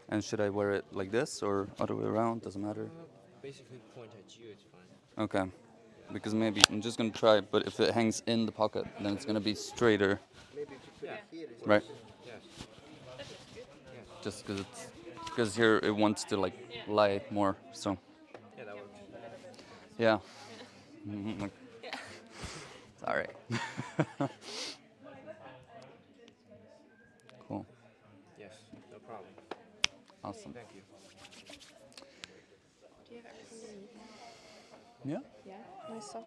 And should I wear it like this or other way around? Doesn't matter. Basically, point at you. It's fine. Okay. Because maybe I'm just gonna try it, but if it hangs in the pocket, then it's gonna be straighter, Maybe if you put it here, it's right? yes, yes. Just because here it wants to like lie more. So Yeah, that works. yeah. Mhm, it's all right. Cool. Yes, no problem. Awesome. Thank you. Do you have everything you need then? Yeah. Yeah. Nice soft.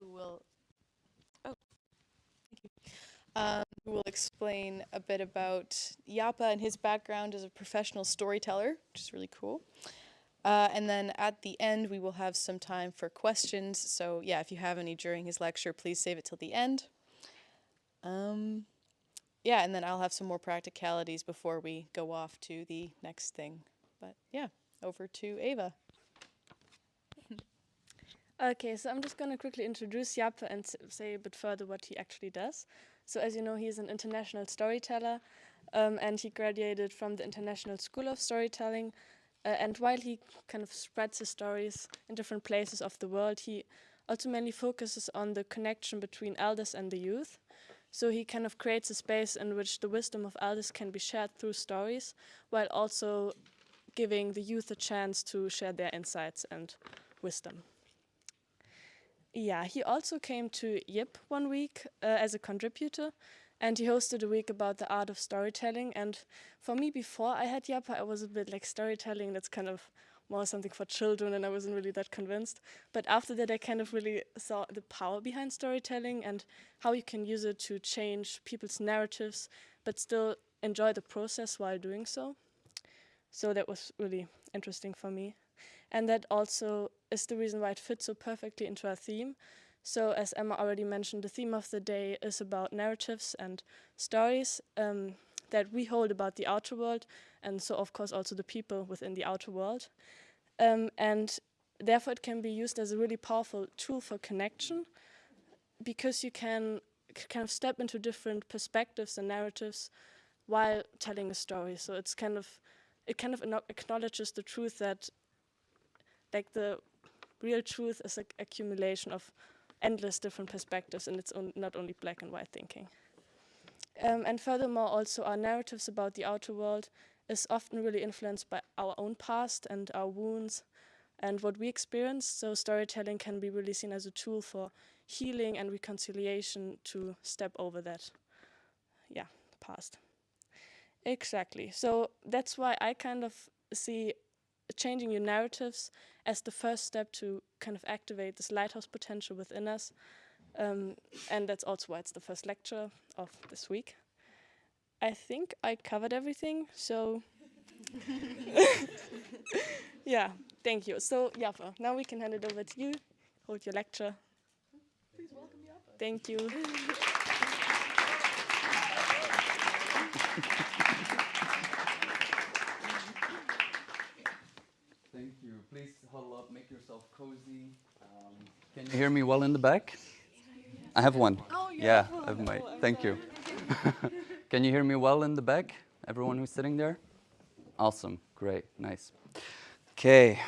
who will who will explain a bit about Jappe and his background as a professional storyteller, which is really cool. And then at the end, we will have some time for questions. So yeah, if you have any during his lecture, please save it till the end. Yeah, and then I'll have some more practicalities before we go off to the next thing. But yeah, over to Ava. Okay, so I'm just going to quickly introduce Jappe and say a bit further what he actually does. So as you know, he's an international storyteller, and he graduated from the International School of Storytelling. And while he kind of spreads his stories in different places of the world, he also mainly focuses on the connection between elders and the youth. So he kind of creates a space in which the wisdom of elders can be shared through stories, while also giving the youth a chance to share their insights and wisdom. Yeah, he also came to YIP one week as a contributor, and he hosted a week about the art of storytelling. And for me, before I had Jappe, I was a bit like storytelling, that's kind of more something for children, and I wasn't really that convinced. But after that, I kind of really saw the power behind storytelling and how you can use it to change people's narratives, but still enjoy the process while doing so. So that was really interesting for me. And that also is the reason why it fits so perfectly into our theme. So as Emma already mentioned, the theme of the day is about narratives and stories that we hold about the outer world, and so of course also the people within the outer world. And therefore it can be used as a really powerful tool for connection, because you can kind of step into different perspectives and narratives while telling a story. So it kind of acknowledges the truth that like the real truth is an accumulation of endless different perspectives, and it's not only black and white thinking. And furthermore, also our narratives about the outer world is often really influenced by our own past and our wounds and what we experience. So storytelling can be really seen as a tool for healing and reconciliation to step over that, past. Exactly. So that's why I kind of see changing your narratives as the first step to kind of activate this lighthouse potential within us. And that's also why it's the first lecture of this week. I think I covered everything, so yeah, thank you. So Jappe, now we can hand it over to you. Hold your lecture. Please welcome Jappe. Thank you. Thank you. Please huddle up, make yourself cozy. Can you hear me well in the back? I have one. Oh, yeah, I have my. Thank you. Can you hear me well in the back? Everyone who's sitting there? Awesome. Great. Nice. Okay.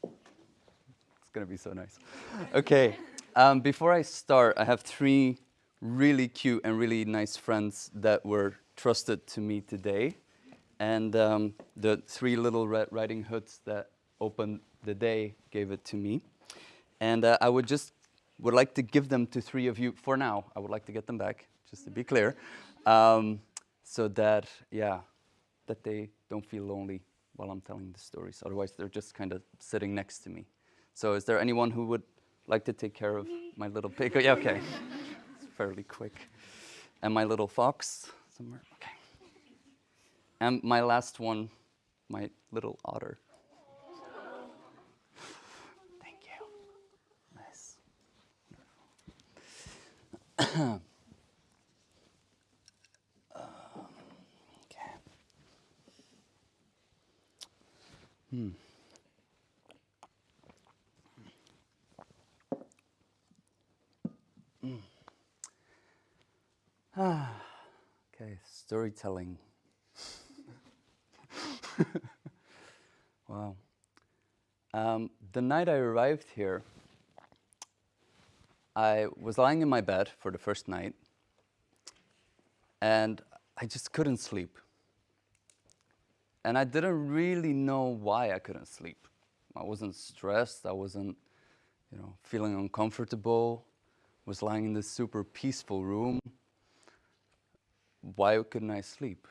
It's going to be so nice. Okay. Before I start, I have 3 really cute and really nice friends that were trusted to me today. And the 3 little Red Riding Hoods that opened the day gave it to me. And I would like to give them to 3 of you for now. I would like to get them back, just to be clear, so that, that they don't feel lonely while I'm telling the stories. Otherwise, they're just kind of sitting next to me. So is there anyone who would like to take care of my little pig? Yeah, okay. It's fairly quick. And my little fox somewhere. Okay. And my last one, my little otter. Thank you. Nice. Okay. Okay, storytelling. Wow. The night I arrived here, I was lying in my bed for the first night, and I just couldn't sleep. And I didn't really know why I couldn't sleep. I wasn't stressed, I wasn't, feeling uncomfortable, was lying in this super peaceful room. Why couldn't I sleep?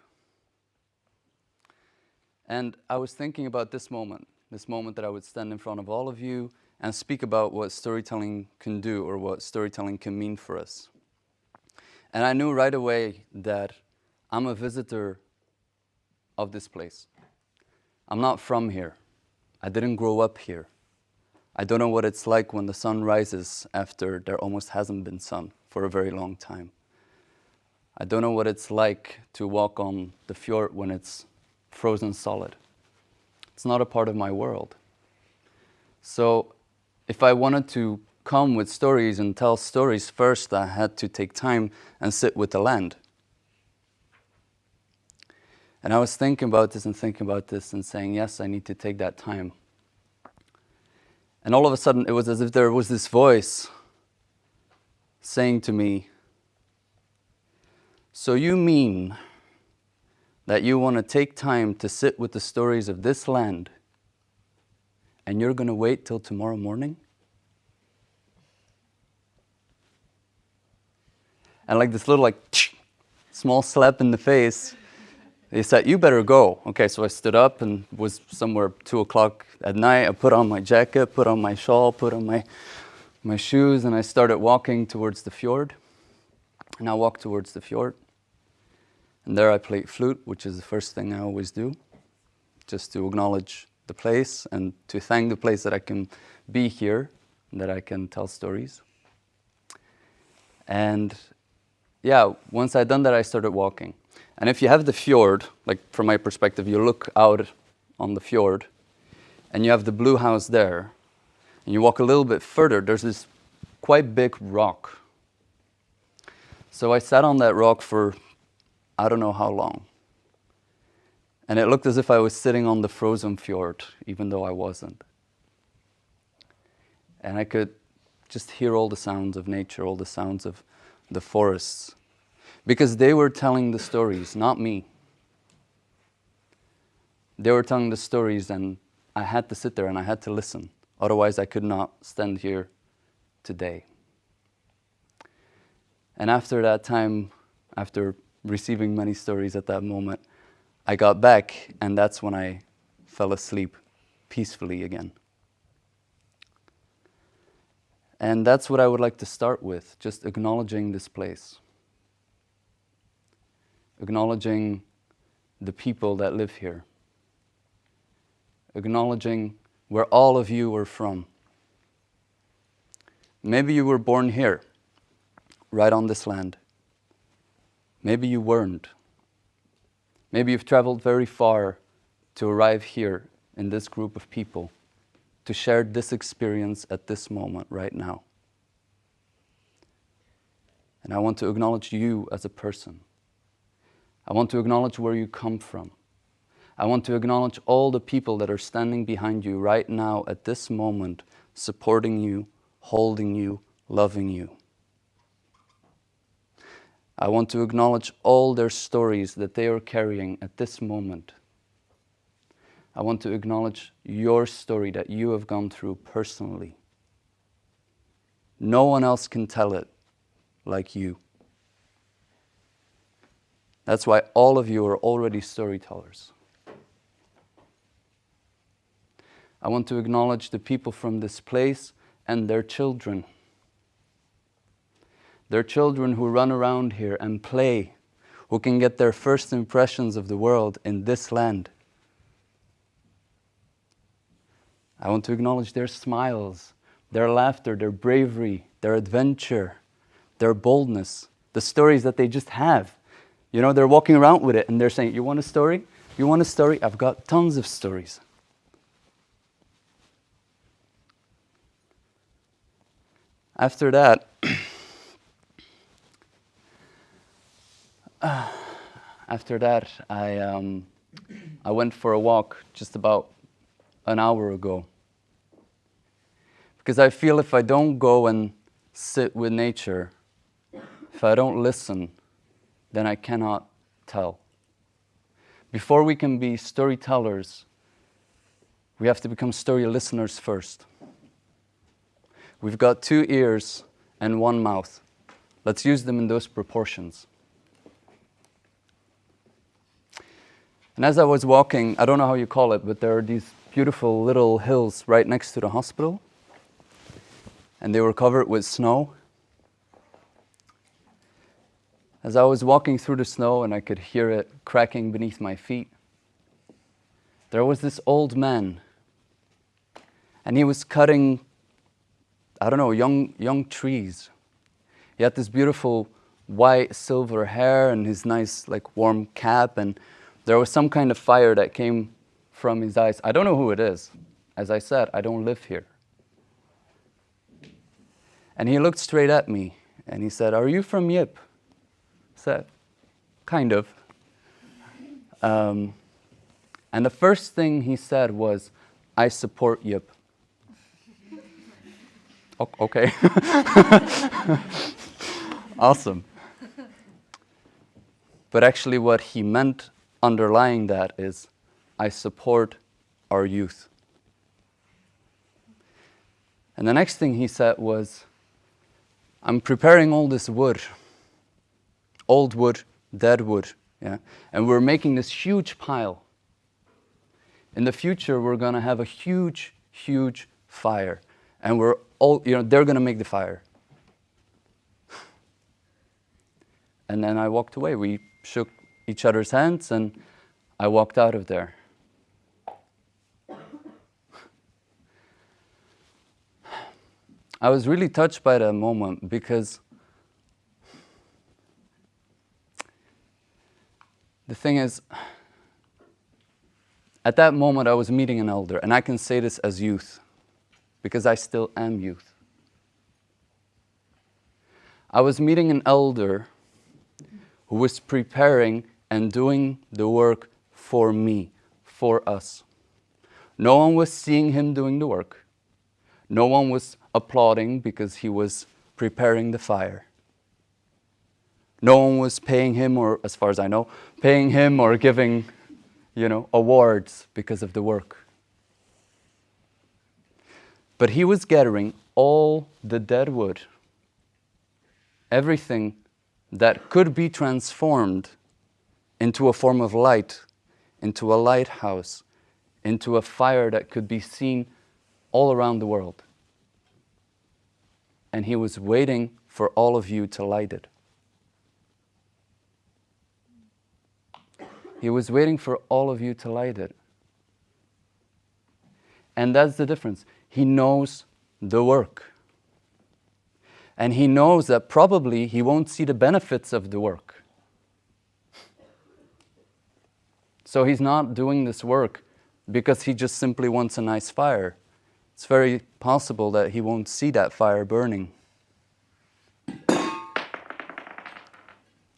And I was thinking about this moment that I would stand in front of all of you and speak about what storytelling can do or what storytelling can mean for us. And I knew right away that I'm a visitor of this place. I'm not from here. I didn't grow up here. I don't know what it's like when the sun rises after there almost hasn't been sun for a very long time. I don't know what it's like to walk on the fjord when it's frozen solid. It's not a part of my world. So if I wanted to come with stories and tell stories, first I had to take time and sit with the land. And I was thinking about this and saying, yes, I need to take that time. And all of a sudden, it was as if there was this voice saying to me, so you mean that you want to take time to sit with the stories of this land and you're going to wait till tomorrow morning? And like this little small slap in the face, they said, you better go. Okay, so I stood up and was somewhere 2 o'clock at night. I put on my jacket, put on my shawl, put on my shoes, and I started walking towards the fjord. And I walked towards the fjord. And there I played flute, which is the first thing I always do, just to acknowledge the place and to thank the place that I can be here, and that I can tell stories. And yeah, once I'd done that, I started walking. And if you have the fjord, like from my perspective, you look out on the fjord, and you have the blue house there, and you walk a little bit further, there's this quite big rock. So I sat on that rock for I don't know how long. And it looked as if I was sitting on the frozen fjord, even though I wasn't. And I could just hear all the sounds of nature, all the sounds of the forests. Because they were telling the stories, not me. They were telling the stories, and I had to sit there and I had to listen. Otherwise, I could not stand here today. And after that time, after receiving many stories at that moment, I got back, and that's when I fell asleep peacefully again. And that's what I would like to start with, just acknowledging this place. Acknowledging the people that live here. Acknowledging where all of you are from. Maybe you were born here, right on this land. Maybe you weren't. Maybe you've traveled very far to arrive here in this group of people, to share this experience at this moment right now. And I want to acknowledge you as a person. I want to acknowledge where you come from. I want to acknowledge all the people that are standing behind you right now at this moment, supporting you, holding you, loving you. I want to acknowledge all their stories that they are carrying at this moment. I want to acknowledge your story that you have gone through personally. No one else can tell it like you. That's why all of you are already storytellers. I want to acknowledge the people from this place and their children. Their children who run around here and play, who can get their first impressions of the world in this land. I want to acknowledge their smiles, their laughter, their bravery, their adventure, their boldness, the stories that they just have. You know, they're walking around with it and they're saying, you want a story? You want a story? I've got tons of stories. After that, I went for a walk just about an hour ago. Because I feel if I don't go and sit with nature, if I don't listen, then I cannot tell. Before we can be storytellers, we have to become story listeners first. We've got 2 ears and 1 mouth. Let's use them in those proportions. And as I was walking, I don't know how you call it, but there are these beautiful little hills right next to the hospital. and they were covered with snow. As I was walking through the snow and I could hear it cracking beneath my feet, there was this old man, and he was cutting, I don't know, young trees. He had this beautiful white silver hair and his nice like warm cap, and there was some kind of fire that came from his eyes. I don't know who it is. As I said, I don't live here. And he looked straight at me and he said, "Are you from Yip?" I said, "Kind of." And the first thing he said was, "I support Yip." Okay. Awesome. But actually what he meant underlying that is, I support our youth. And the next thing he said was, I'm preparing all this wood, old wood, dead wood, yeah, and we're making this huge pile. In the future, we're going to have a huge, huge fire, and we're all, they're going to make the fire. And then I walked away. We shook each other's hands, and I walked out of there. I was really touched by that moment because the thing is, at that moment I was meeting an elder, and I can say this as youth because I still am youth. I was meeting an elder who was preparing and doing the work for me, for us. No one was seeing him doing the work. No one was applauding because he was preparing the fire. No one was paying him, or as far as I know, paying him or giving, awards because of the work. But he was gathering all the dead wood, everything that could be transformed into a form of light, into a lighthouse, into a fire that could be seen all around the world. And he was waiting for all of you to light it. He was waiting for all of you to light it. And that's the difference. He knows the work. And he knows that probably he won't see the benefits of the work. So he's not doing this work because he just simply wants a nice fire. It's very possible that he won't see that fire burning.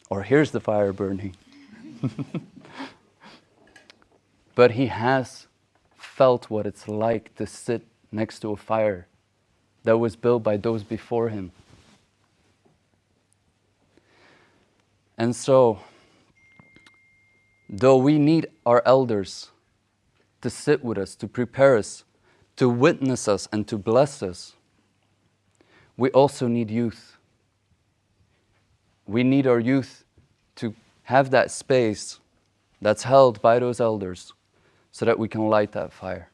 Or here's the fire burning. But he has felt what it's like to sit next to a fire that was built by those before him. And so, though we need our elders to sit with us, to prepare us, to witness us, and to bless us, we also need youth. We need our youth to have that space that's held by those elders so that we can light that fire.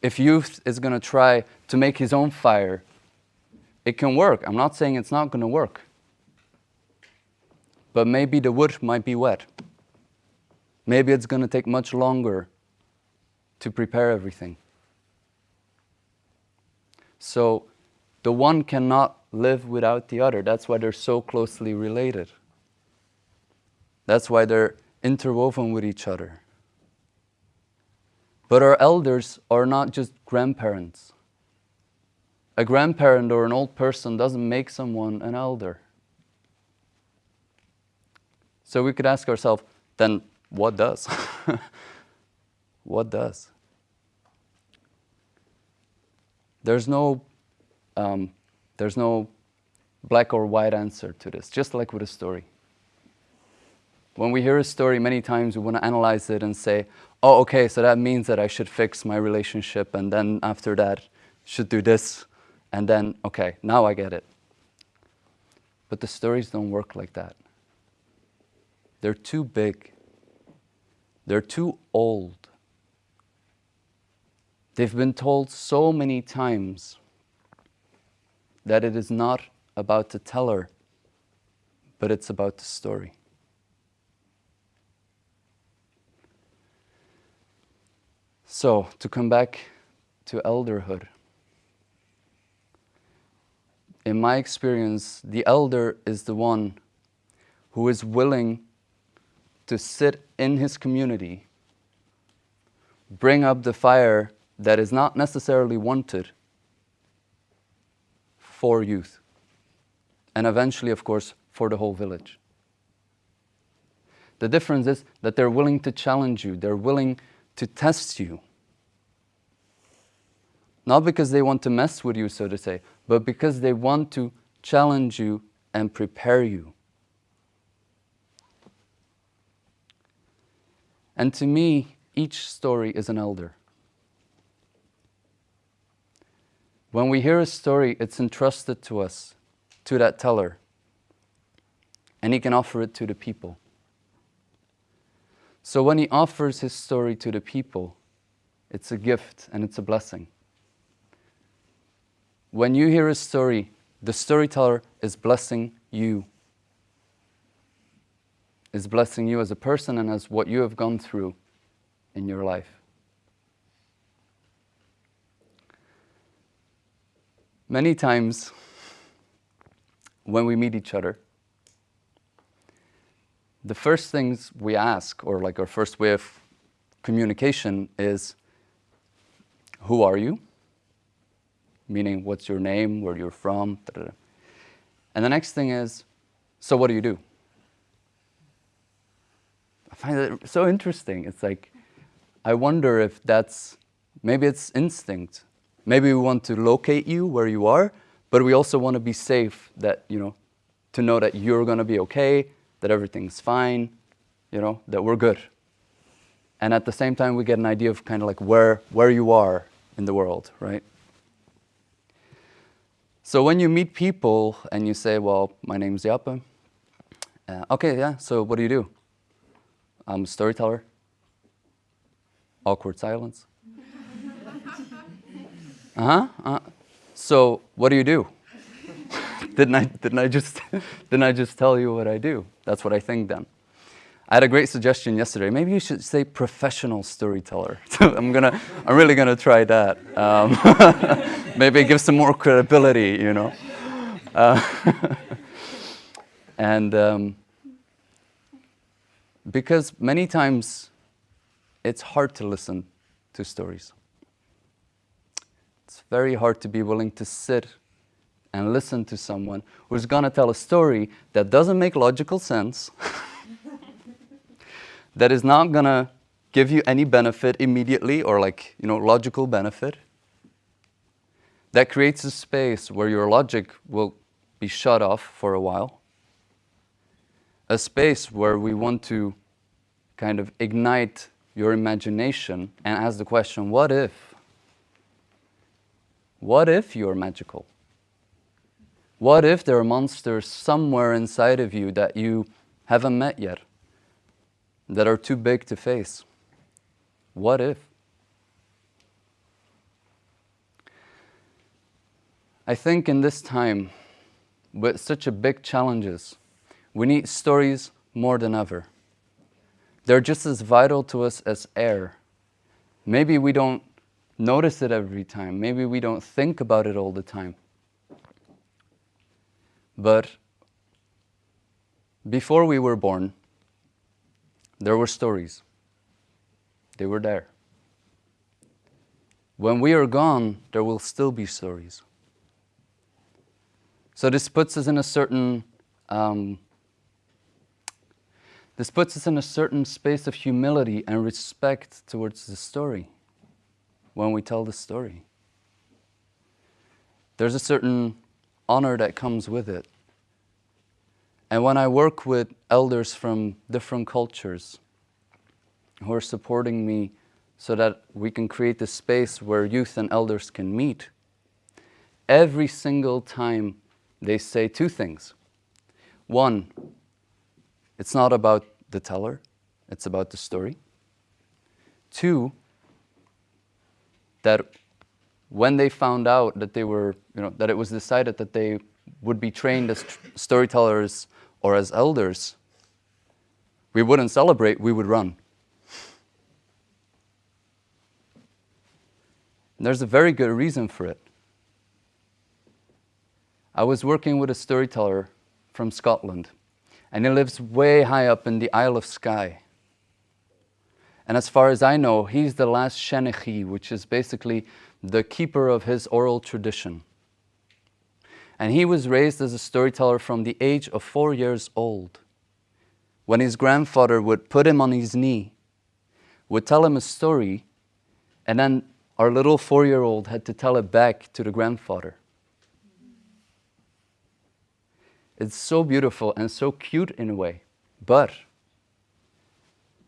If youth is going to try to make his own fire, it can work. I'm not saying it's not going to work. But maybe the wood might be wet. Maybe it's going to take much longer to prepare everything. So the one cannot live without the other. That's why they're so closely related. That's why they're interwoven with each other. But our elders are not just grandparents. A grandparent or an old person doesn't make someone an elder. So we could ask ourselves, then what does? What does? There's no black or white answer to this, just like with a story. When we hear a story, many times we want to analyze it and say, oh, okay, so that means that I should fix my relationship, and then after that, should do this, and then, okay, now I get it. But the stories don't work like that. They're too big. They're too old. They've been told so many times that it is not about the teller, but it's about the story. So, to come back to elderhood, in my experience, the elder is the one who is willing to sit in his community, bring up the fire that is not necessarily wanted for youth, and eventually, of course, for the whole village. The difference is that they're willing to challenge you, they're willing to test you. Not because they want to mess with you, so to say, but because they want to challenge you and prepare you. And to me, each story is an elder. When we hear a story, it's entrusted to us, to that teller, and he can offer it to the people. So when he offers his story to the people, it's a gift and it's a blessing. When you hear a story, the storyteller is blessing you. Is blessing you as a person and as what you have gone through in your life. Many times when we meet each other, the first things we ask, or like our first way of communication is, who are you? Meaning, what's your name, where you're from, da, da, da. And the next thing is, so what do you do? I find that so interesting. It's like, I wonder if maybe it's instinct. Maybe we want to locate you where you are, but we also want to be safe that, to know that you're going to be okay, that everything's fine, that we're good. And at the same time, we get an idea of kind of like where you are in the world, right? So when you meet people and you say, well, my name's Jappe. Okay, yeah, so what do you do? I'm a storyteller. Awkward silence. So what do you do? Didn't I just tell you what I do? That's what I think then. I had a great suggestion yesterday. Maybe you should say professional storyteller. I'm really gonna try that. Maybe it gives some more credibility, And because many times it's hard to listen to stories. It's very hard to be willing to sit and listen to someone who's gonna tell a story that doesn't make logical sense, that is not gonna give you any benefit immediately or logical benefit, that creates a space where your logic will be shut off for a while, a space where we want to kind of ignite your imagination and ask the question, what if? What if you're magical? What if there are monsters somewhere inside of you that you haven't met yet, that are too big to face? What if? I think in this time, with such a big challenges, we need stories more than ever. They're just as vital to us as air. Maybe we don't notice it every time. Maybe we don't think about it all the time. But before we were born, there were stories. They were there. When we are gone, there will still be stories. So this puts us in a certain space of humility and respect towards the story when we tell the story. There's a certain honor that comes with it. And when I work with elders from different cultures who are supporting me so that we can create this space where youth and elders can meet, every single time they say two things. One, it's not about the teller, it's about the story. Two, that when they found out that they were, that it was decided that they would be trained as storytellers or as elders, we wouldn't celebrate, we would run. And there's a very good reason for it. I was working with a storyteller from Scotland, and he lives way high up in the Isle of Skye. And as far as I know, he's the last Shenechi, which is basically the keeper of his oral tradition. And he was raised as a storyteller from the age of 4 years old, when his grandfather would put him on his knee, would tell him a story, and then our little 4-year-old had to tell it back to the grandfather. It's so beautiful and so cute in a way, but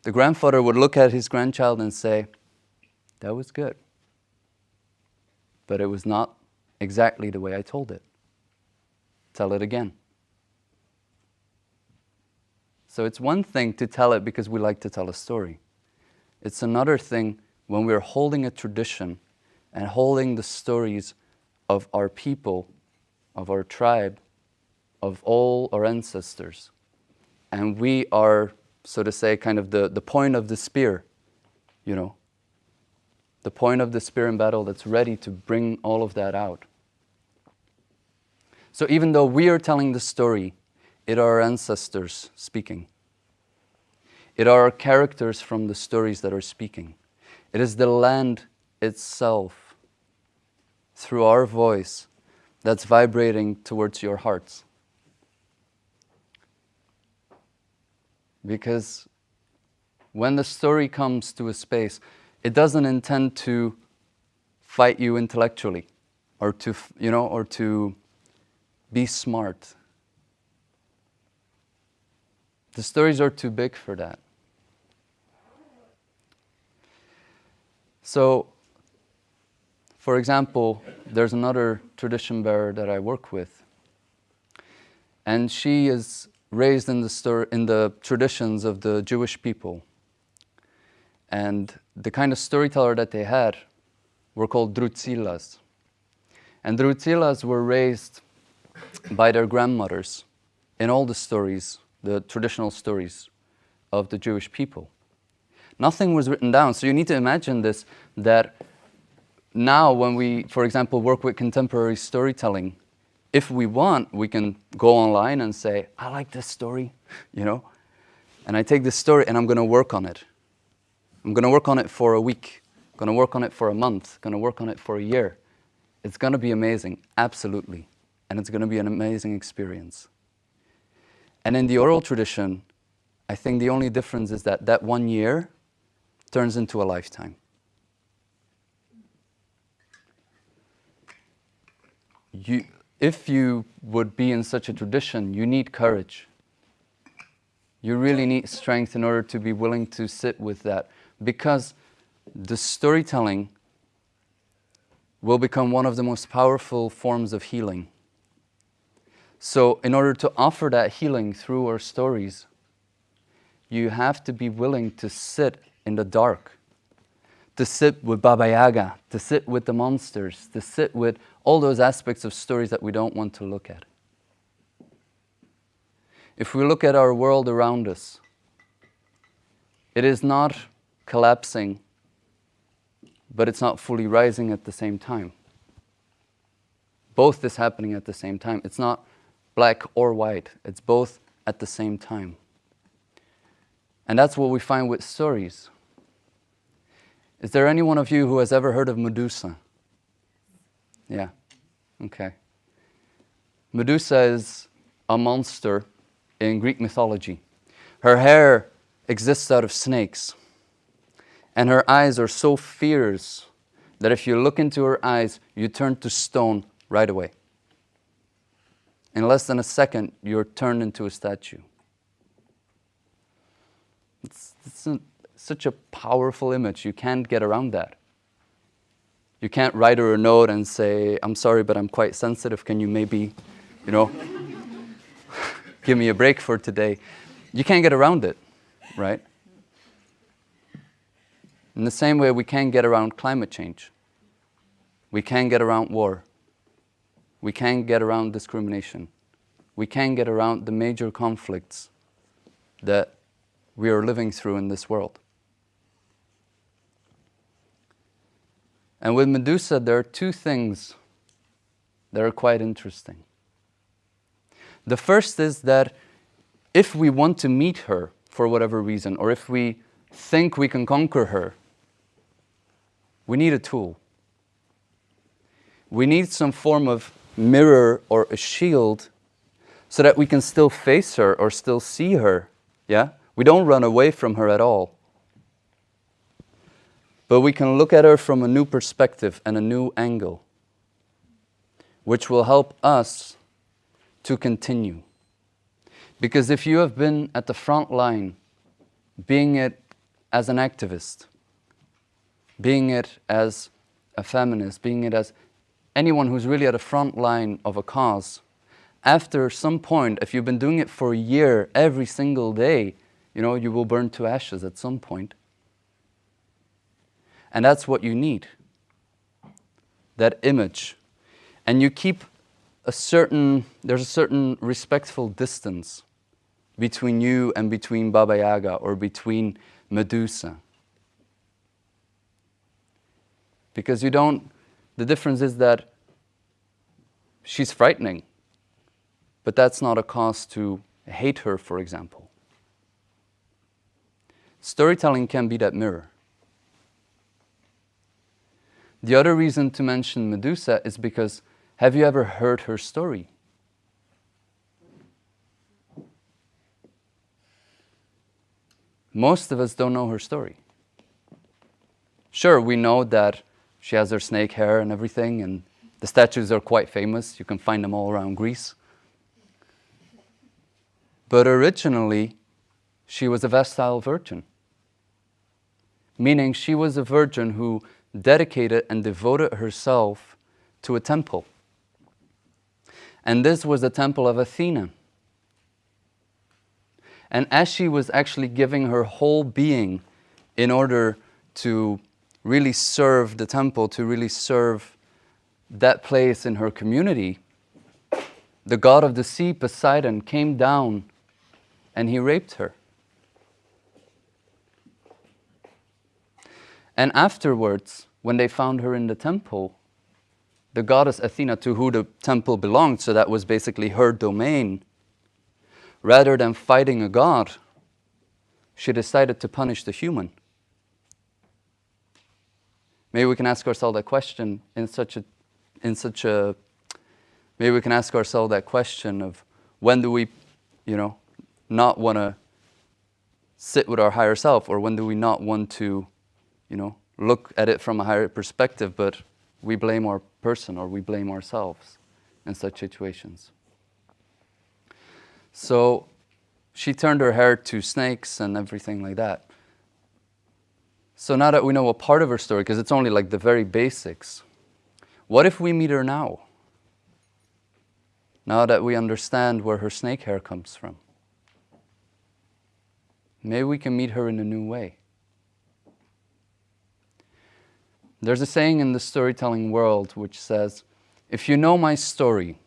the grandfather would look at his grandchild and say, that was good, but it was not exactly the way I told it. Tell it again. So it's one thing to tell it because we like to tell a story. It's another thing when we're holding a tradition and holding the stories of our people, of our tribe, of all our ancestors. And we are, so to say, kind of the point of the spear, the point of the spear in battle that's ready to bring all of that out. So even though we are telling the story, it are our ancestors speaking. It are our characters from the stories that are speaking. It is the land itself, through our voice, that's vibrating towards your hearts. Because when the story comes to a space, it doesn't intend to fight you intellectually or to be smart. The stories are too big for that. So, for example, there's another tradition bearer that I work with, and she is raised in the traditions of the Jewish people. And the kind of storyteller that they had were called drutzilas. And drutzilas were raised by their grandmothers in all the stories, the traditional stories of the Jewish people. Nothing was written down. So you need to imagine this, that now when we, for example, work with contemporary storytelling, if we want, we can go online and say, I like this story, and I take this story and I'm going to work on it. I'm going to work on it for a week, going to work on it for a month, going to work on it for a year. It's going to be amazing, absolutely. And it's going to be an amazing experience. And in the oral tradition, I think the only difference is that that 1 year turns into a lifetime. If you would be in such a tradition, you need courage. You really need strength in order to be willing to sit with that, because the storytelling will become one of the most powerful forms of healing. So in order to offer that healing through our stories, you have to be willing to sit in the dark, to sit with Baba Yaga, to sit with the monsters, to sit with all those aspects of stories that we don't want to look at. If we look at our world around us, it is not collapsing, but it's not fully rising at the same time. Both is happening at the same time. It's not black or white. It's both at the same time. And that's what we find with stories. Is there any one of you who has ever heard of Medusa? Yeah, okay. Medusa is a monster in Greek mythology. Her hair exists out of snakes, and her eyes are so fierce that if you look into her eyes, you turn to stone right away. In less than a second, you're turned into a statue. It's such a powerful image. You can't get around that. You can't write her a note and say, I'm sorry, but I'm quite sensitive. Can you maybe, give me a break for today? You can't get around it, right? In the same way, we can't get around climate change. We can't get around war. We can't get around discrimination. We can't get around the major conflicts that we are living through in this world. And with Medusa, there are two things that are quite interesting. The first is that if we want to meet her for whatever reason, or if we think we can conquer her, we need a tool. We need some form of mirror or a shield so that we can still face her or still see her. Yeah? We don't run away from her at all. But we can look at her from a new perspective and a new angle, which will help us to continue. Because if you have been at the front line, being it as an activist, being it as a feminist, being it as anyone who's really at the front line of a cause, after some point, if you've been doing it for a year, every single day, you will burn to ashes at some point. And that's what you need, that image. And you keep there's a certain respectful distance between you and between Baba Yaga or between Medusa. Because the difference is that she's frightening, but that's not a cause to hate her, for example. Storytelling can be that mirror. The other reason to mention Medusa is because, have you ever heard her story? Most of us don't know her story. Sure, we know that she has her snake hair and everything, and the statues are quite famous. You can find them all around Greece. But originally, she was a Vestal virgin, meaning she was a virgin who dedicated and devoted herself to a temple. And this was the temple of Athena. And as she was actually giving her whole being in order to really serve the temple, to really serve that place in her community, the god of the sea, Poseidon, came down and he raped her. And afterwards, when they found her in the temple, the goddess Athena, to whom the temple belonged, so that was basically her domain, rather than fighting a god, she decided to punish the human. Maybe we can ask ourselves that question maybe we can ask ourselves that question of when do we, not want to sit with our higher self, or when do we not want to, look at it from a higher perspective, but we blame our person or we blame ourselves in such situations. So she turned her hair to snakes and everything like that. So now that we know a part of her story, because it's only like the very basics, what if we meet her now? Now that we understand where her snake hair comes from. Maybe we can meet her in a new way. There's a saying in the storytelling world which says, if you know my story,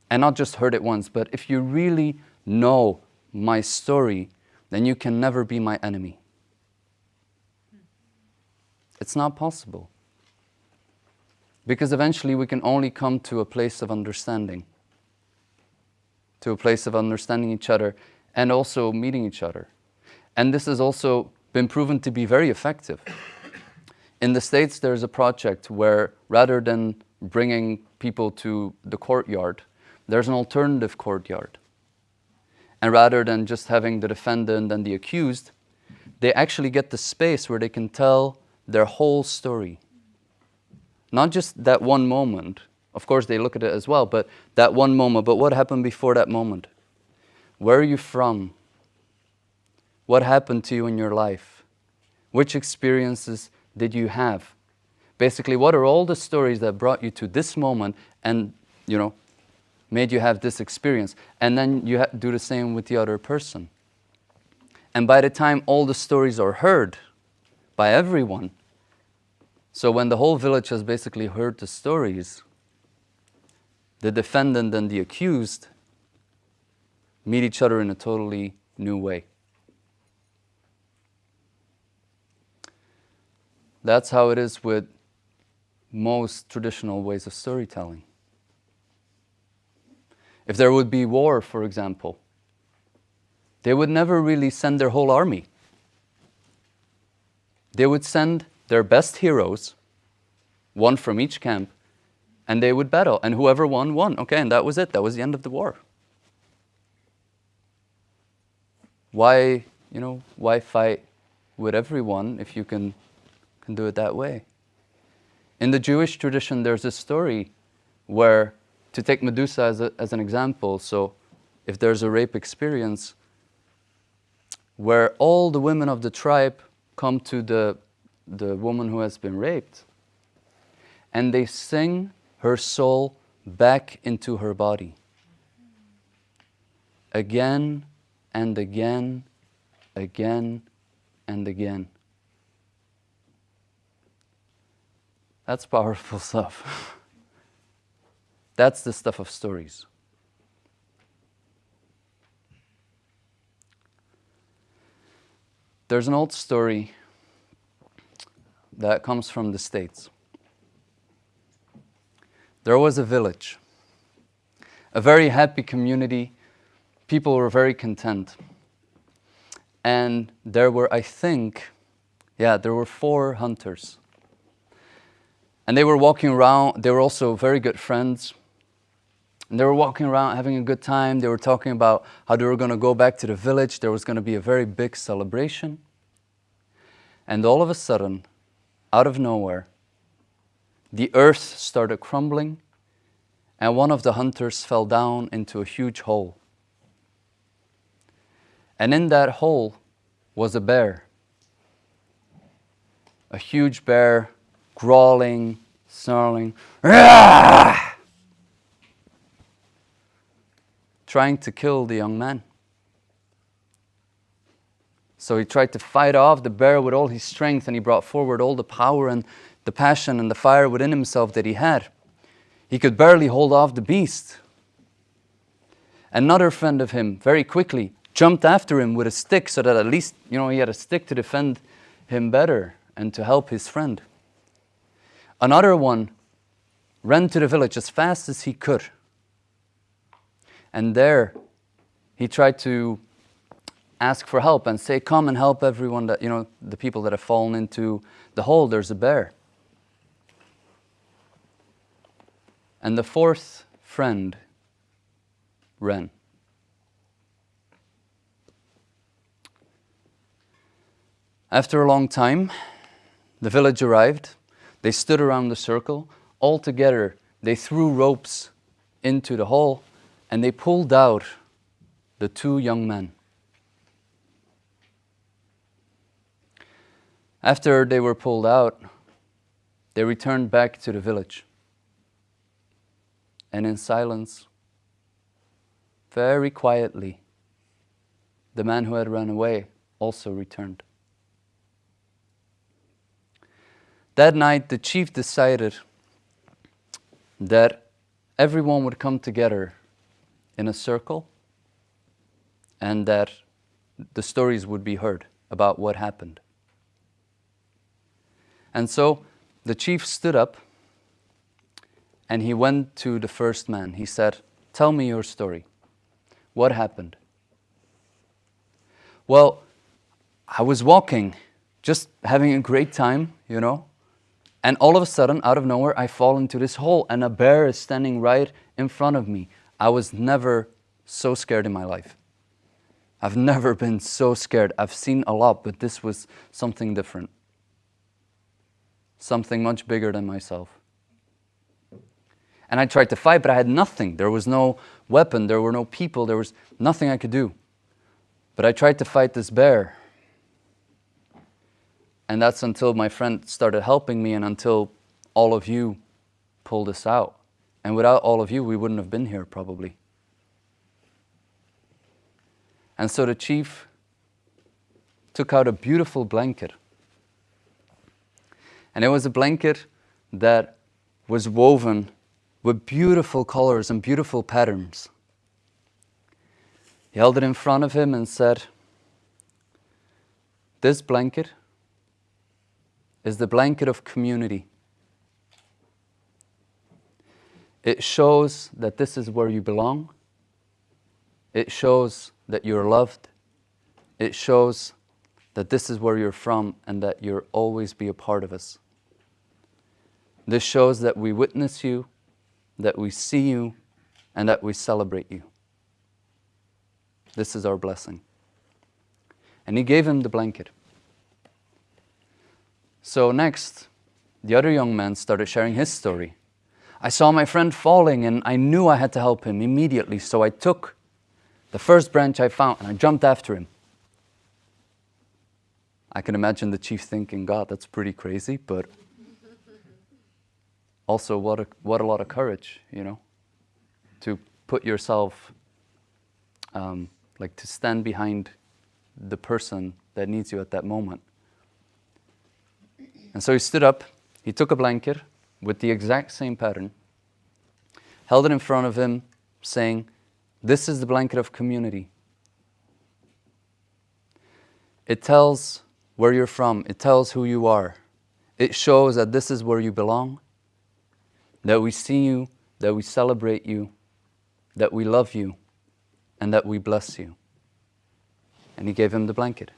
and not just heard it once, but if you really know my story, then you can never be my enemy. It's not possible. Because eventually we can only come to a place of understanding. To a place of understanding each other and also meeting each other. And this has also been proven to be very effective. In the States, there's a project where rather than bringing people to the courtyard, there's an alternative courtyard. And rather than just having the defendant and the accused, they actually get the space where they can tell their whole story. Not just that one moment. Of course, they look at it as well, but that one moment. But what happened before that moment? Where are you from? What happened to you in your life? Which experiences did you have? Basically, what are all the stories that brought you to this moment and, made you have this experience? And then you do the same with the other person. And by the time all the stories are heard by everyone, So when the whole village has basically heard the stories, the defendant and the accused meet each other in a totally new way. That's how it is with most traditional ways of storytelling. If there would be war, for example, they would never really send their whole army. They would send their best heroes, one from each camp, and they would battle, and whoever won, won. Okay, and that was it. That was the end of the war. Why, why fight with everyone if you can do it that way? In the Jewish tradition, there's a story where, to take Medusa as an example, so if there's a rape experience, where all the women of the tribe come to the woman who has been raped, and they sing her soul back into her body. Again and again, again and again. That's powerful stuff. That's the stuff of stories. There's an old story that comes from the States. There was a village, a very happy community. People were very content. And there were, there were 4 hunters. And they were walking around. They were also very good friends. And they were walking around having a good time. They were talking about how they were going to go back to the village. There was going to be a very big celebration. And all of a sudden, out of nowhere, the earth started crumbling, and one of the hunters fell down into a huge hole. And in that hole was a bear. A huge bear, growling, snarling, "Rah!" trying to kill the young man. So he tried to fight off the bear with all his strength, and he brought forward all the power and the passion and the fire within himself that he had. He could barely hold off the beast. Another friend of him very quickly jumped after him with a stick, so that at least, he had a stick to defend him better and to help his friend. Another one ran to the village as fast as he could. And there he tried to ask for help and say, "Come and help everyone that, the people that have fallen into the hole. There's a bear." And the 4th friend ran. After a long time, the village arrived. They stood around the circle. All together, they threw ropes into the hole, and they pulled out the 2 young men. After they were pulled out, they returned back to the village. And in silence, very quietly, the man who had run away also returned. That night, the chief decided that everyone would come together in a circle and that the stories would be heard about what happened. And so the chief stood up and he went to the first man. He said, "Tell me your story. What happened?" "Well, I was walking, just having a great time, and all of a sudden, out of nowhere, I fall into this hole and a bear is standing right in front of me. I was never so scared in my life. I've never been so scared. I've seen a lot, but this was something different. Something much bigger than myself. And I tried to fight, but I had nothing. There was no weapon, there were no people, there was nothing I could do. But I tried to fight this bear. And that's until my friend started helping me and until all of you pulled us out. And without all of you, we wouldn't have been here probably." And so the chief took out a beautiful blanket And it was a blanket that was woven with beautiful colors and beautiful patterns. He held it in front of him and said, "This blanket is the blanket of community. It shows that this is where you belong. It shows that you're loved. It shows that this is where you're from and that you'll always be a part of us. This shows that we witness you, that we see you, and that we celebrate you. This is our blessing." And he gave him the blanket. So next, the other young man started sharing his story. "I saw my friend falling and I knew I had to help him immediately, so I took the first branch I found and I jumped after him." I can imagine the chief thinking, "God, that's pretty crazy," but also what a lot of courage, you know, to put yourself, like to stand behind the person that needs you at that moment. And so he stood up, he took a blanket with the exact same pattern, held it in front of him, saying, "This is the blanket of community. It tells where you're from, it tells who you are. It shows that this is where you belong, that we see you, that we celebrate you, that we love you, and that we bless you." And he gave him the blanket.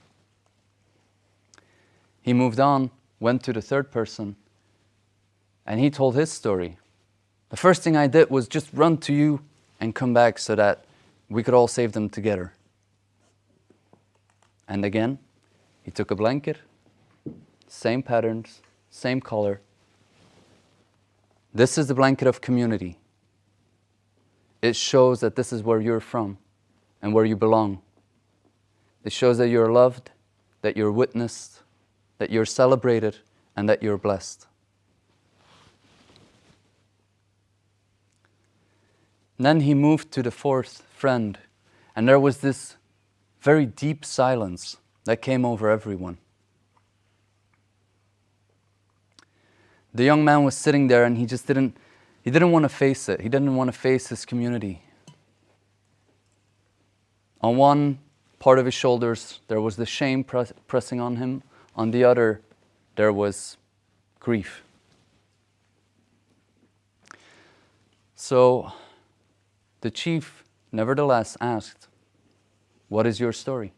He moved on, went to the third person, and he told his story. "The first thing I did was just run to you and come back so that we could all save them together." And again, he took a blanket, same patterns, same color. "This is the blanket of community. It shows that this is where you're from and where you belong. It shows that you're loved, that you're witnessed, that you're celebrated, and that you're blessed." And then he moved to the fourth friend, and there was this very deep silence that came over everyone. The young man was sitting there and he didn't want to face it. He didn't want to face his community. On one part of his shoulders, there was the shame pressing on him. On the other, there was grief. So the chief nevertheless asked, "What is your story?"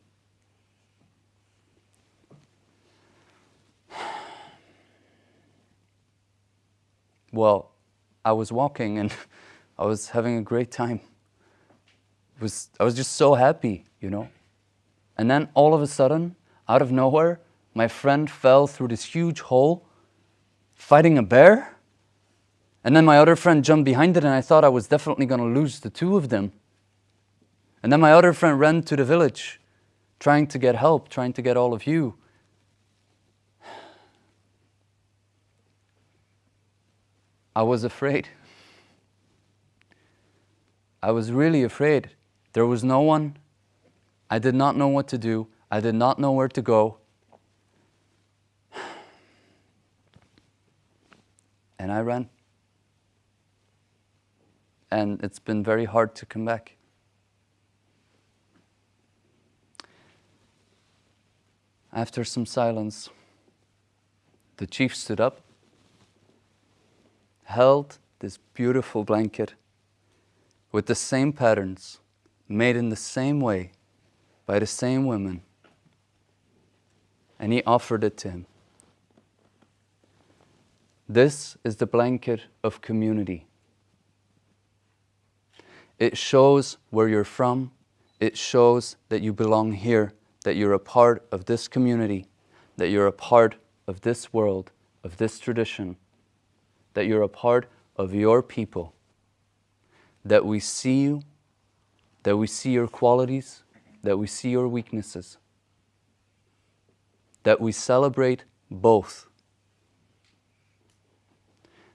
"Well, I was walking and I was having a great time. I was just so happy, you know. And then all of a sudden, out of nowhere, my friend fell through this huge hole, fighting a bear. And then my other friend jumped behind it and I thought I was definitely going to lose the two of them. And then my other friend ran to the village, trying to get help, trying to get all of you. I was afraid. I was really afraid. There was no one. I did not know what to do. I did not know where to go. And I ran. And it's been very hard to come back." After some silence, the chief stood up, held this beautiful blanket with the same patterns, made in the same way by the same women, and he offered it to him. "This is the blanket of community. It shows where you're from. It shows that you belong here, that you're a part of this community, that you're a part of this world, of this tradition, that you're a part of your people, that we see you, that we see your qualities, that we see your weaknesses, that we celebrate both,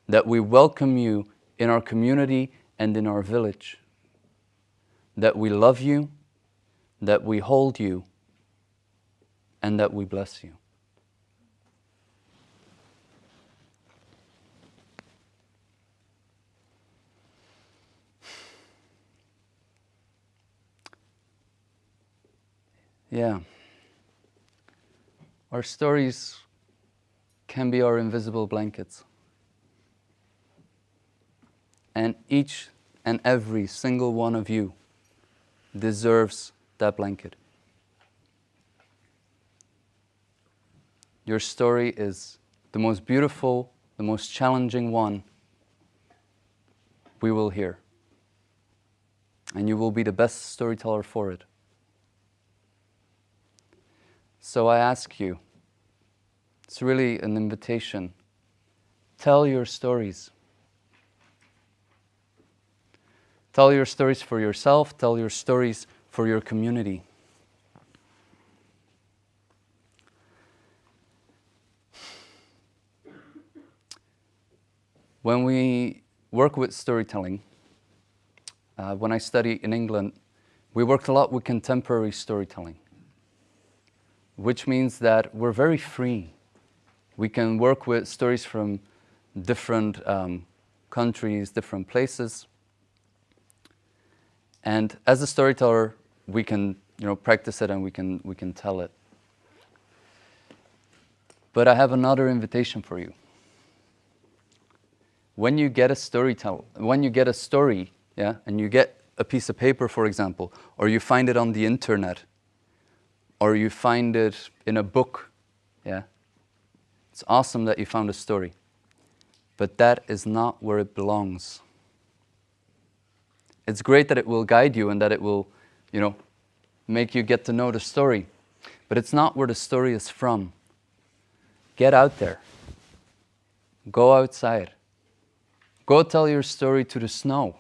that we welcome you in our community and in our village, that we love you, that we hold you, and that we bless you." Yeah. Our stories can be our invisible blankets. And each and every single one of you deserves that blanket. Your story is the most beautiful, the most challenging one we will hear. And you will be the best storyteller for it. So I ask you, it's really an invitation. Tell your stories. Tell your stories for yourself, tell your stories for your community. When we work with storytelling, when I study in England, we worked a lot with contemporary storytelling, which means that we're very free. We can work with stories from different countries, different places. And as a storyteller, we can, practice it and we can tell it. But I have another invitation for you. When you get a story, and you get a piece of paper, for example, or you find it on the internet, or you find it in a book, it's awesome that you found a story. But that is not where it belongs. It's great that it will guide you and that it will, make you get to know the story. But it's not where the story is from. Get out there. Go outside. Go tell your story to the snow.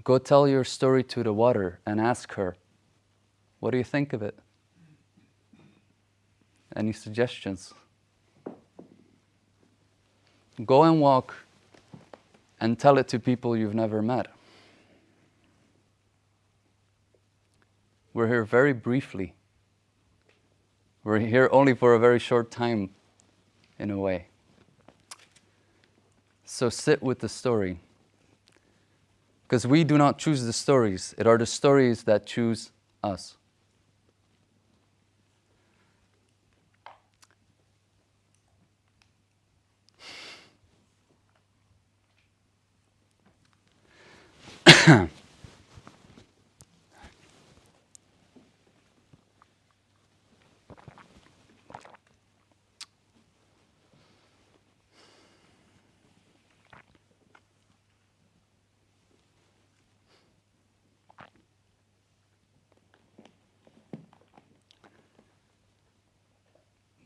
Go tell your story to the water and ask her, what do you think of it? Any suggestions? Go and walk and tell it to people you've never met. We're here very briefly. We're here only for a very short time, in a way. So sit with the story. Because we do not choose the stories. It are the stories that choose us.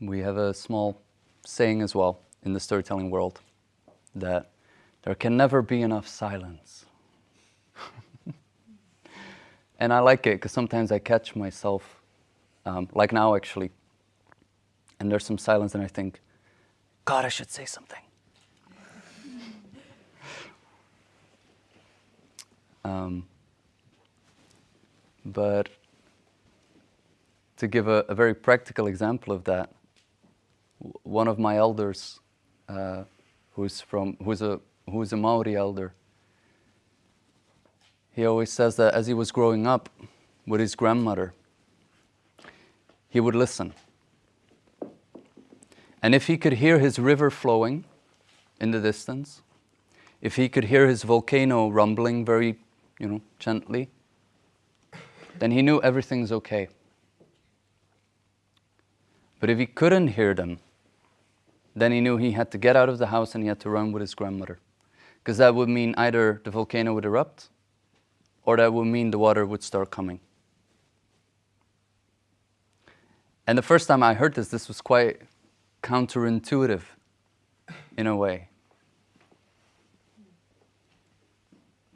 We have a small saying as well in the storytelling world that there can never be enough silence. And I like it because sometimes I catch myself, like now actually, and there's some silence and I think, God, I should say something. But to give a very practical example of that, one of my elders, who's a Maori elder, he always says that as he was growing up with his grandmother, he would listen. And if he could hear his river flowing in the distance, if he could hear his volcano rumbling very, gently, then he knew everything's okay. But if he couldn't hear them, then he knew he had to get out of the house and he had to run with his grandmother. Because that would mean either the volcano would erupt, or that would mean the water would start coming. And the first time I heard this was quite counterintuitive in a way.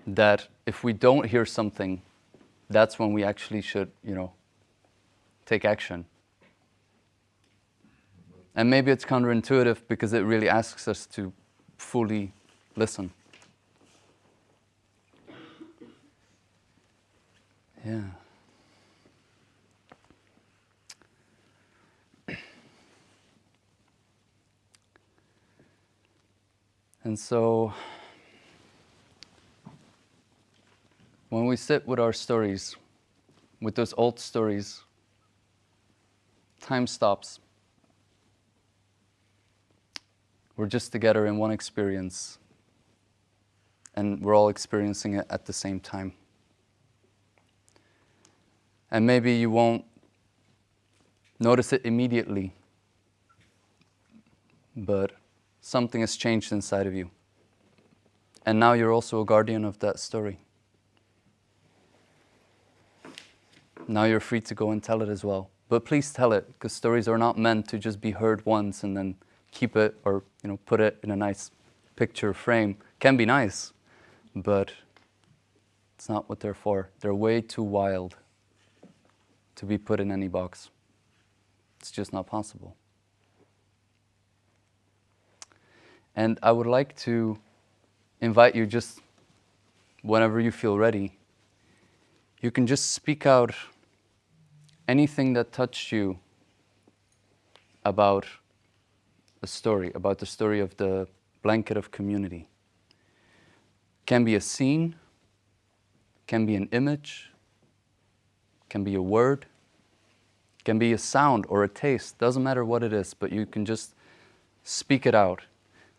That if we don't hear something, that's when we actually should, take action. And maybe it's counterintuitive because it really asks us to fully listen. Yeah. And so When we sit with our stories, with those old stories, time stops. We're just together in one experience, and we're all experiencing it at the same time. And maybe you won't notice it immediately, but something has changed inside of you. And now you're also a guardian of that story. Now you're free to go and tell it as well. But please tell it, because stories are not meant to just be heard once and then keep it, or put it in a nice picture frame. Can be nice, but it's not what they're for. They're way too wild to be put in any box. It's just not possible. And I would like to invite you, just whenever you feel ready, you can just speak out anything that touched you about a story, about the story of the blanket of community. Can be a scene, can be an image, can be a word, can be a sound or a taste. Doesn't matter what it is, but you can just speak it out.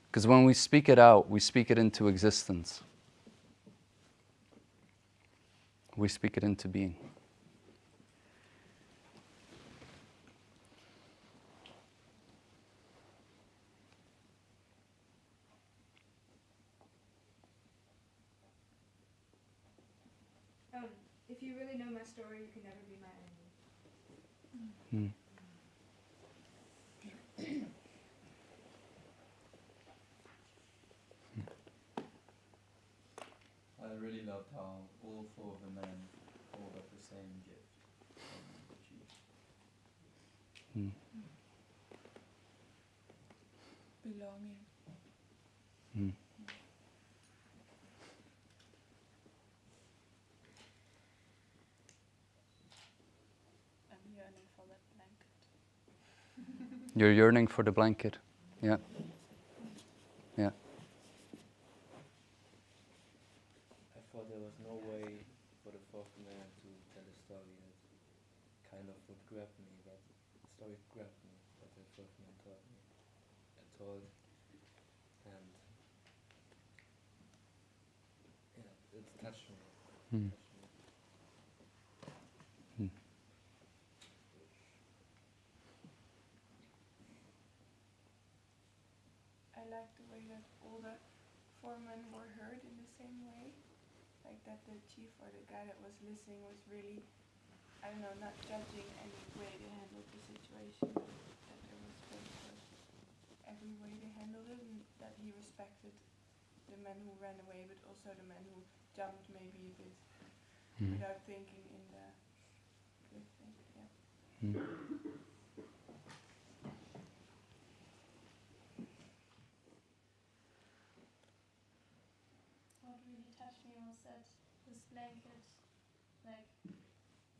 Because when we speak it out, we speak it into existence. We speak it into being. If you really know my story, you can never be my enemy. I really loved how all four of the men hold up the same gift from the chief. Belonging. I'm yearning for that blanket. You're yearning for the blanket. Yeah. Yeah. I thought there was no way for the fourth man to tell a story that kind of would grab me, but the story grabbed me, what the fourth man taught me and told. And yeah, it touched me. Mm. Mm. I like the way that all the four men were heard in the same way. Like that the chief or the guy that was listening was really, I don't know, not judging any way they handled the situation, but that there was space for every way they handled it, and that he respected the men who ran away, but also the men who jumped maybe a bit without thinking in the cliff thing. Yeah. What really touched me was that this blanket, like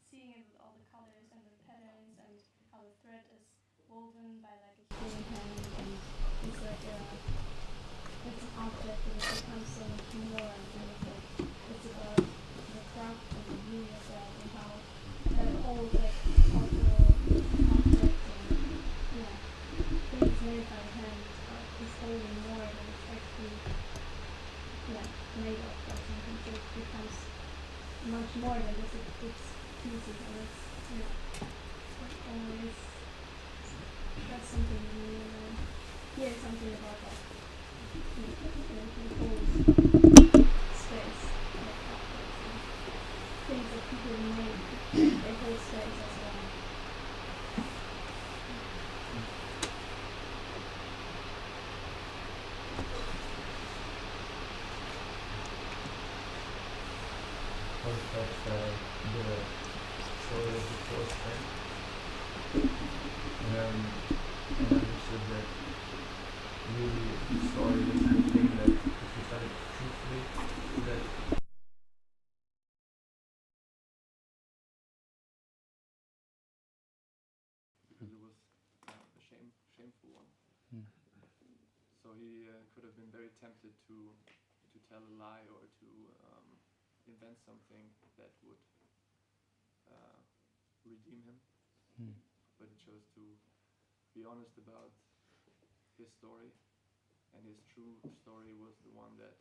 seeing it with all the colors and the patterns and how the thread is woven by like a human hand, and it's like it's an object and it becomes so much more, and it's about the craft and the beauty of that, and how that old like cultural object and things made by hand is holding more than it's actually made of or something. So it becomes much more than just its pieces, and it's always that's something new, and hear something about that. It holds space, like objects and things that people make, they hold space as well. Was that the story of the fourth man? I understood that really the story is the thing that if you tell it truthfully, that because it was a shameful one. So he could have been very tempted to tell a lie or to invent something that would redeem him, but he chose to be honest about his story, and his true story was the one that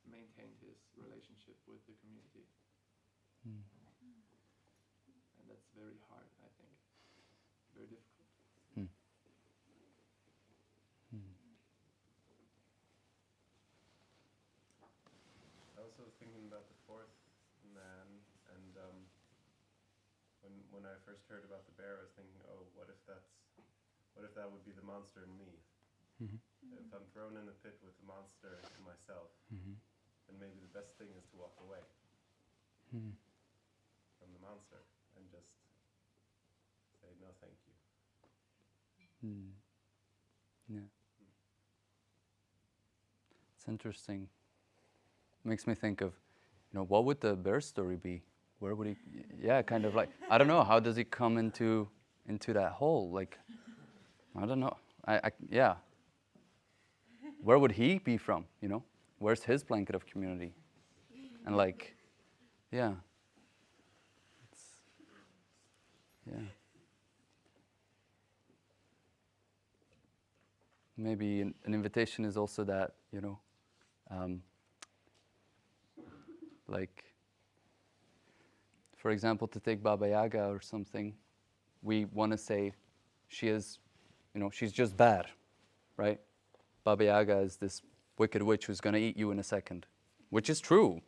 maintained his relationship with the community. And that's very hard, I think. Very difficult. I also was thinking about the fourth man, and when I first heard about the bear, I was thinking, oh, what if that would be the monster in me? If I'm thrown in the pit with the monster in myself, then maybe the best thing is to walk away from the monster and just say no, thank you. Yeah. It's interesting. Makes me think of, what would the bear story be? Where would he? Yeah, kind of like, I don't know. How does he come into that hole? Like, I don't know. Yeah. Where would he be from? Where's his blanket of community? And like, yeah. Yeah. Maybe an invitation is also that, like, for example, to take Baba Yaga or something, we want to say she is, she's just bad, right? Baba Yaga is this wicked witch who's going to eat you in a second, which is true,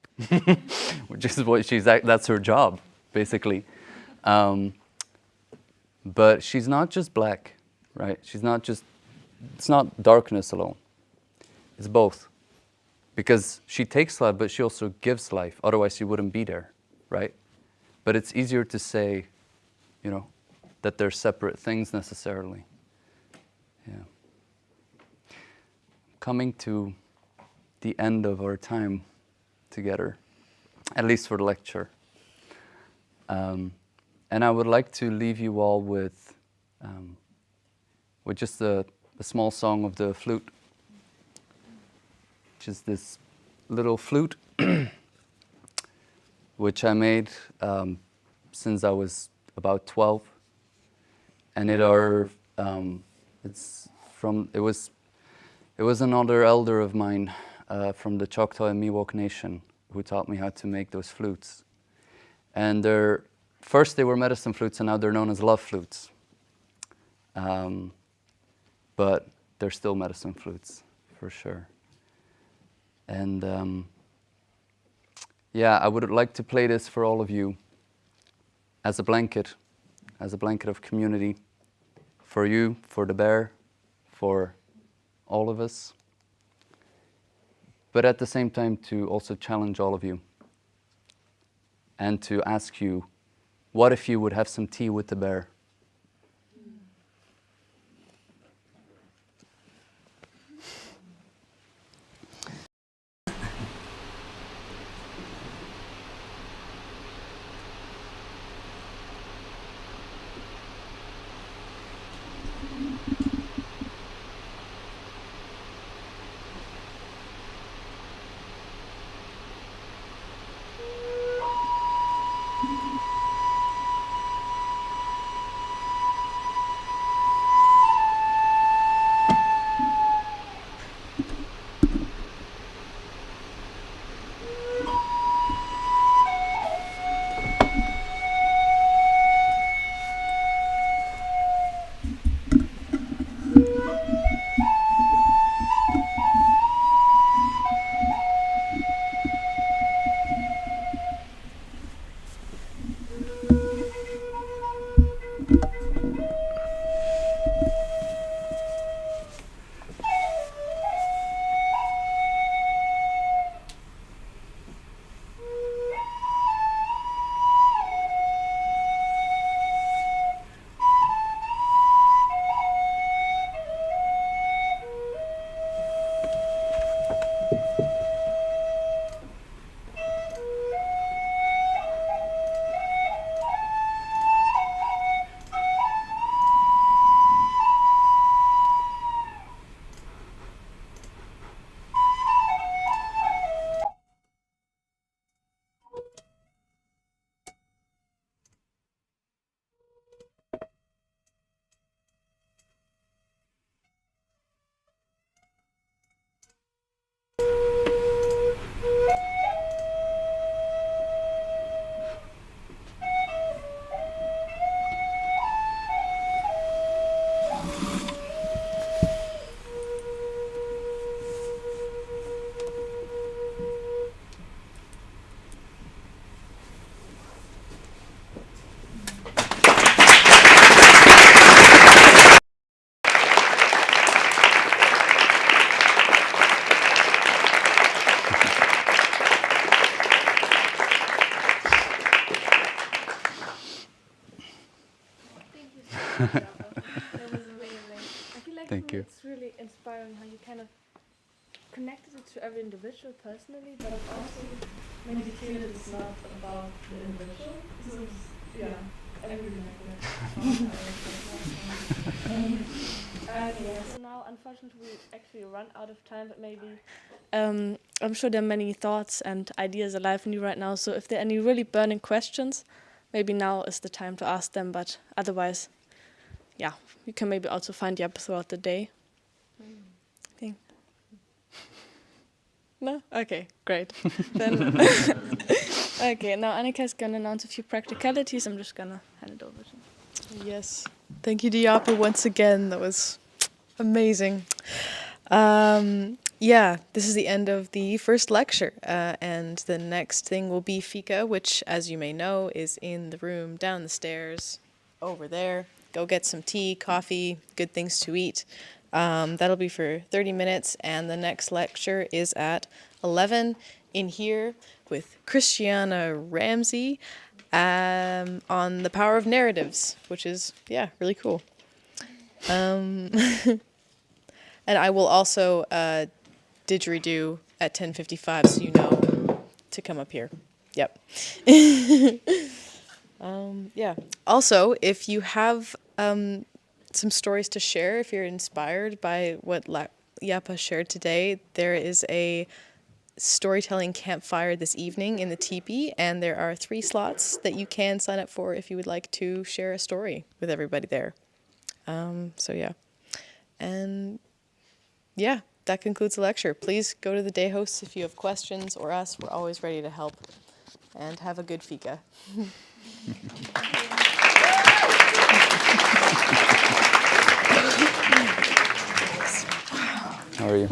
which is what that's her job, basically. But she's not just black, right? It's not darkness alone. It's both. Because she takes life, but she also gives life. Otherwise, she wouldn't be there, right? But it's easier to say, that they're separate things necessarily. Yeah. Coming to the end of our time together, at least for the lecture. And I would like to leave you all with just a small song of the flute. Just this little flute, which I made since I was about 12, and it was another elder of mine from the Choctaw and Miwok Nation who taught me how to make those flutes. And first they were medicine flutes, and now they're known as love flutes. But they're still medicine flutes, for sure. And I would like to play this for all of you as a blanket of community, for you, for the bear, for all of us. But at the same time, to also challenge all of you and to ask you, what if you would have some tea with the bear? That was amazing. I feel like Thank for me you. it's really inspiring how you kind of connected it to every individual personally, but also made it clear that it's not about the individual. So it's, yeah, I really like that. So now, unfortunately, we actually run out of time, but maybe I'm sure there are many thoughts and ideas alive in you right now. So if there are any really burning questions, maybe now is the time to ask them. But otherwise, yeah, you can maybe also find Jappe throughout the day. I think. No? Okay, great. Then okay, now Annika is gonna announce a few practicalities. I'm just gonna hand it over to you. Yes. Thank you to Jappe once again. That was amazing. Yeah, this is the end of the first lecture, and the next thing will be Fika, which, as you may know, is in the room down the stairs over there. Go get some tea, coffee, good things to eat. That'll be for 30 minutes, and the next lecture is at 11 in here with Christiana Ramsey on the power of narratives, which is, yeah, really cool. And I will also didgeridoo at 10:55, so you know to come up here. Yep. Yeah. Also, if you have some stories to share, if you're inspired by what Jappe shared today, there is a storytelling campfire this evening in the teepee, and there are 3 slots that you can sign up for if you would like to share a story with everybody there. So yeah. And yeah, that concludes the lecture. Please go to the day hosts if you have questions or us. We're always ready to help. And have a good fika. How are you?